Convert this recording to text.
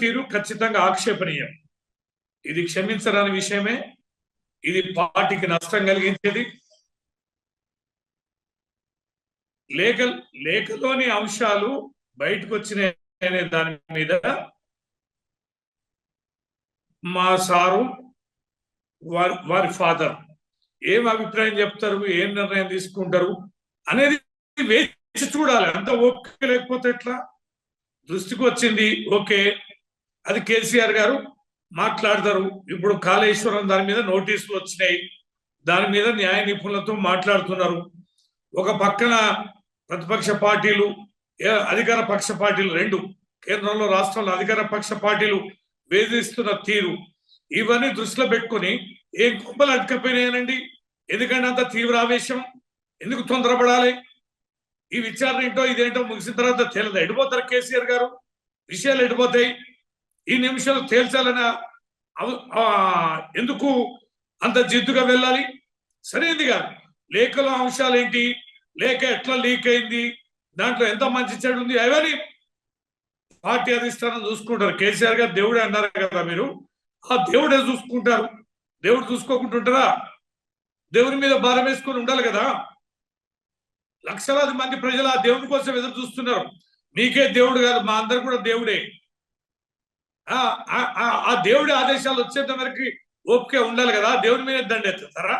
తీరు ఖచ్చితంగా ఆక్షేపణీయం. ఇది క్షమించరాని విషయమే. ఇది పార్టీకి నష్టం కలిగించేది. లేఖలోని అంశాలు బయటకు వచ్చినాయనే దాని మీద మా సారు వారి ఫాదర్ ఏం అభిప్రాయం చెప్తారు, ఏం నిర్ణయం తీసుకుంటారు అనేది వేచి చూడాలి. అంత ఓకే లేకపోతే ఎట్లా? దృష్టికి వచ్చింది, ఓకే, అది కేసీఆర్ గారు మాట్లాడతారు. ఇప్పుడు కాళేశ్వరం దాని మీద నోటీసులు వచ్చినాయి, దాని మీద న్యాయ నిపుణులతో మాట్లాడుతున్నారు. ఒక పక్కన ప్రతిపక్ష పార్టీలు, అధికార పక్ష పార్టీలు, రెండు కేంద్రంలో రాష్ట్రంలో అధికార పక్ష పార్టీలు వేధిస్తున్న తీరు, ఇవన్నీ దృష్టిలో పెట్టుకొని ఏం కుప్పలు అడ్డుకపోయినాయనండి? ఎందుకంటే అంత తీవ్ర ఆవేశం, ఎందుకు తొందరపడాలి? ఈ విచారణ ఏంటో ఇదేంటో ముగిసిన తర్వాత తేలదు. ఎడిపోతారు కేసీఆర్ గారు, విషయాలు ఎడిపోతాయి. ఈ నిమిషాలు తేల్చాలని ఎందుకు అంత జిద్దుగా వెళ్ళాలి? సరైనది కాదు. లేఖలో అంశాలు ఏంటి, లేఖ ఎట్లా లీక్ అయింది, దాంట్లో ఎంత మంచి చెడు ఉంది, అవన్నీ పార్టీ అధిష్టానం చూసుకుంటారు. కేసీఆర్ గారు దేవుడే అన్నారు కదా మీరు, ఆ దేవుడే చూసుకుంటారు. దేవుడు చూసుకోకుండా ఉంటారా? దేవుని మీద భారం వేసుకొని ఉండాలి కదా. లక్షలాది మంది ప్రజలు ఆ దేవుడి కోసం ఎదురు చూస్తున్నారు. మీకే దేవుడు కాదు, మా అందరు కూడా దేవుడే. ఆ దేవుడి ఆదేశాలు వచ్చేంత వరకు ఓపిక ఉండాలి కదా. దేవుడి మీద దండెత్తారా?